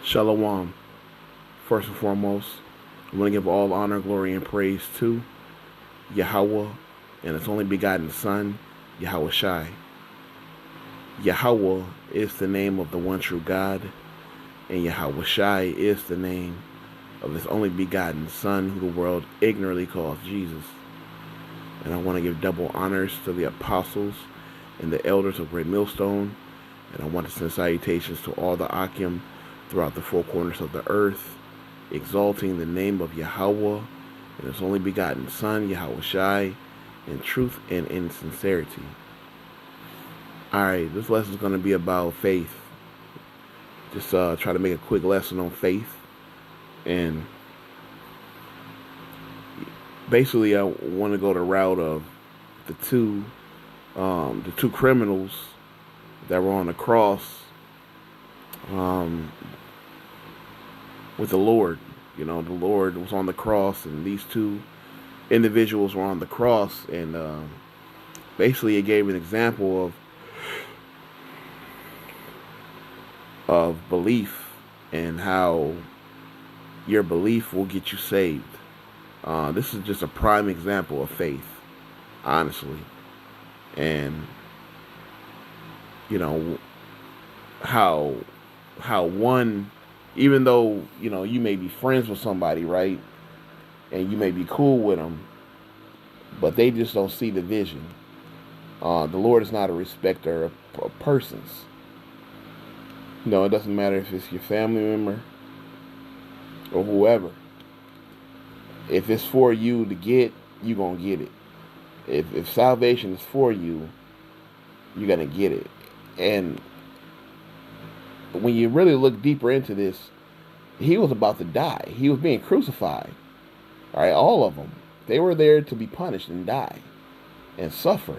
Shalom. First and foremost, I want to give all honor, glory, and praise to Yahweh and His only begotten Son, Yahweh Shai. Yahweh is the name of the one true God, and Yahweh Shai is the name of His only begotten Son, who the world ignorantly calls Jesus. And I want to give double honors to the apostles and the elders of Great Millstone, and I want to send salutations to all the Akim throughout the four corners of the earth, exalting the name of Yahweh and His only begotten Son, Yahweh Shai, in truth and in sincerity. Alright, this lesson is going to be about faith. Just try to make a quick lesson on faith. And basically, I want to go the route of the two criminals that were on the cross with the Lord. You know, the Lord was on the cross, and these two individuals were on the cross, and basically, it gave an example of belief and how your belief will get you saved. This is just a prime example of faith, honestly. And you know how one, even though you may be friends with somebody, right, and you may be cool with them, but they just don't see the vision. The Lord is not a respecter of persons. It doesn't matter if it's your family member or whoever. If it's for you to get, you're going to get it. If salvation is for you, you're going to get it. And when you really look deeper into this, He was about to die. He was being crucified. All right, all of them. They were there to be punished and die and suffer.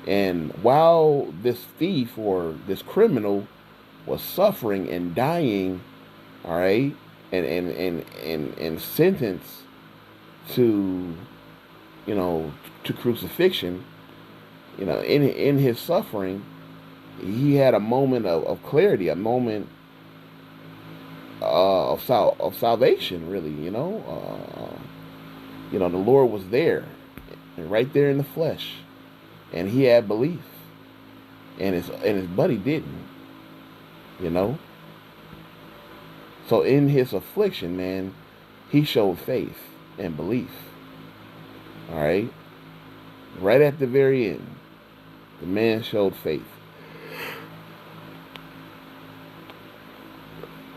And while this thief or this criminal was suffering and dying, all right, and sentenced to, to crucifixion, in his suffering, he had a moment of clarity, a moment of salvation, really. The Lord was there, and right there in the flesh, and he had belief, and his buddy didn't. So in his affliction, man, he showed faith and belief. All right, right at the very end, the man showed faith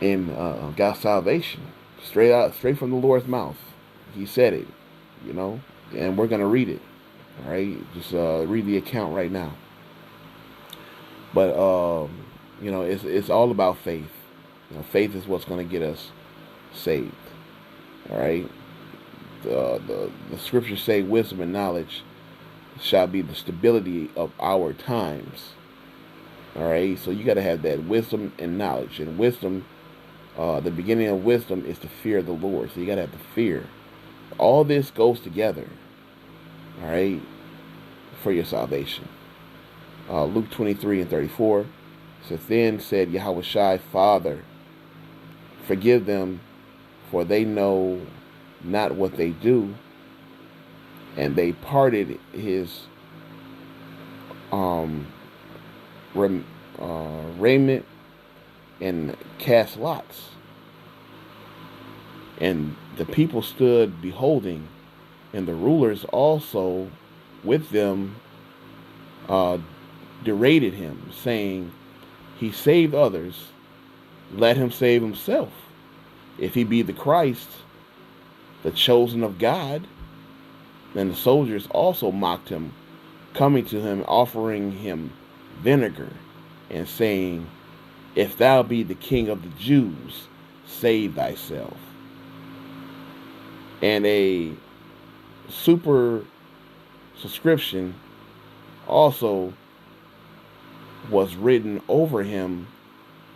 and got salvation straight from the Lord's mouth. He said it, and we're gonna read it. All right, just read the account right now. But it's all about faith. Faith is what's going to get us saved. All right. The scriptures say wisdom and knowledge shall be the stability of our times. All right. So you got to have that wisdom and knowledge. And wisdom, the beginning of wisdom is to fear the Lord. So you got to have the fear. All this goes together. All right. For your salvation. Luke 23:34 says, Then said Yahweh Shai, Father, forgive them, for they know not what they do. And they parted his raiment and cast lots. And the people stood beholding, and the rulers also with them derided him, saying, He saved others, let him save himself. If he be the Christ, the chosen of God. Then the soldiers also mocked him, coming to him, offering him vinegar, and saying, If thou be the King of the Jews, save thyself. And a super subscription also was written over him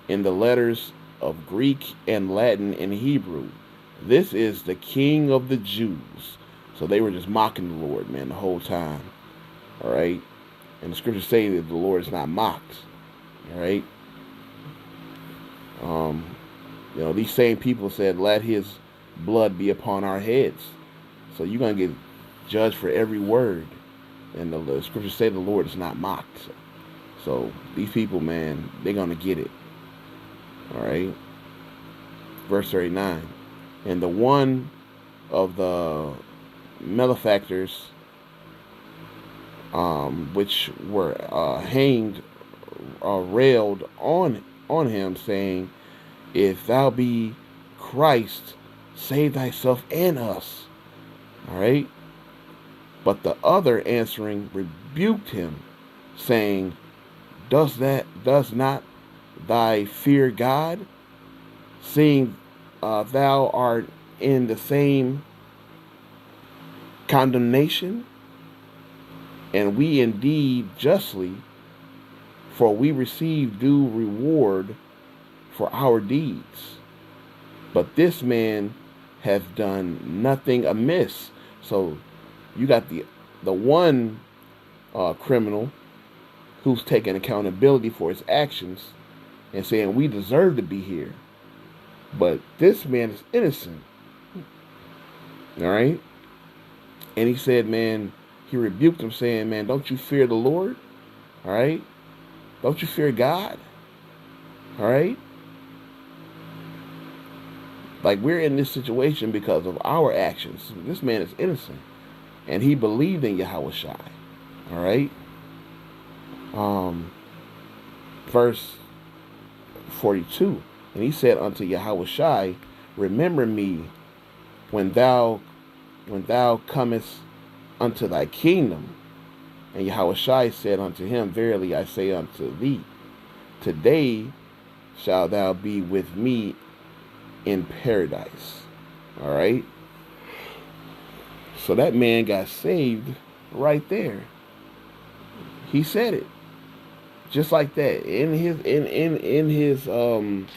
in the letters of Greek and Latin and Hebrew. This is the King of the Jews. So they were just mocking the Lord, man, the whole time. All right. And the scriptures say that the Lord is not mocked. All right. You know, these same people said, let his blood be upon our heads. So you're going to get judged for every word. And the scriptures say the Lord is not mocked. So these people, man, they're going to get it. All right. Verse 39. And the one of the malefactors, which were hanged, railed on him, saying, if thou be Christ, save thyself and us. All right. But the other answering rebuked him, saying, does not thy fear God, seeing thou art in the same condemnation? And we indeed justly, for we receive due reward for our deeds. But this man hath done nothing amiss. So you got the one criminal who's taking accountability for his actions and saying we deserve to be here. But this man is innocent. All right? And he said, man, he rebuked him saying, man, don't you fear the Lord? All right? Don't you fear God? All right? Like, we're in this situation because of our actions. This man is innocent. And he believed in Yahushua. All right? Verse 42. And he said unto Yahushua, remember me when thou comest unto thy kingdom. And Yahushua said unto him, verily I say unto thee, today shalt thou be with me in paradise. All right. So that man got saved right there. He said it just like that in his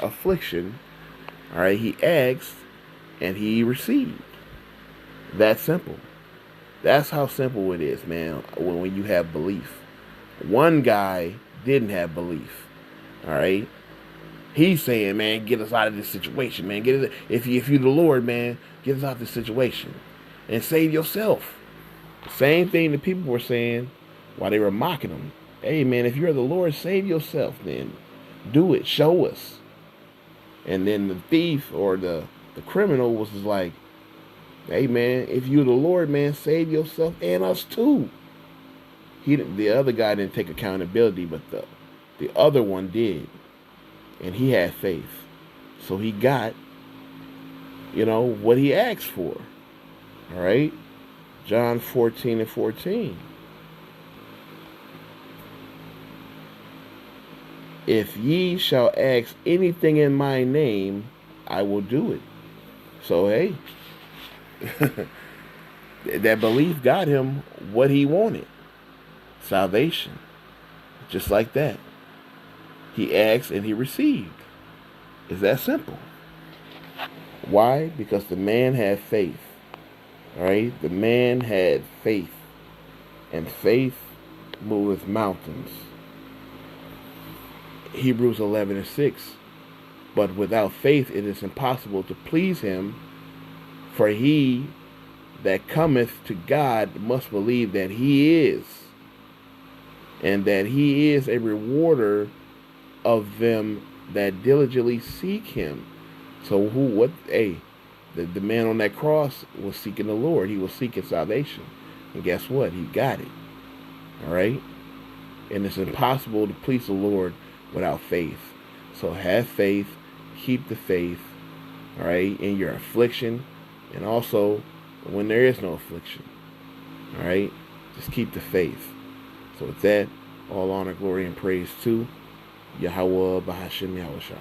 affliction. All right. He asked and he received. That simple. That's how simple it is, man. When you have belief. One guy didn't have belief. All right. He's saying, man, get us out of this situation, man. If you're the Lord, man, get us out of this situation and save yourself. Same thing the people were saying while they were mocking him. Hey, man, if you're the Lord, save yourself, then do it. Show us. And then the thief or the criminal was just like, hey, man, if you're the Lord, man, save yourself and us too. The other guy didn't take accountability, but the other one did. And he had faith. So he got, what he asked for. All right? John 14:14. If ye shall ask anything in my name, I will do it. So, hey, that belief got him what he wanted. Salvation. Just like that. He asked and he received. It's that simple. Why? Because the man had faith. All right? The man had faith. And faith moveth mountains. Hebrews 11:6. But without faith it is impossible to please him. For he that cometh to God must believe that he is. And that he is a rewarder of them that diligently seek him. So the man on that cross was seeking the Lord. He was seeking salvation. And guess what? He got it. All right? And it's impossible to please the Lord without faith. So have faith. Keep the faith. All right? In your affliction. And also when there is no affliction. All right? Just keep the faith. So with that, all honor, glory, and praise to Yahweh Bahashim Yahushua.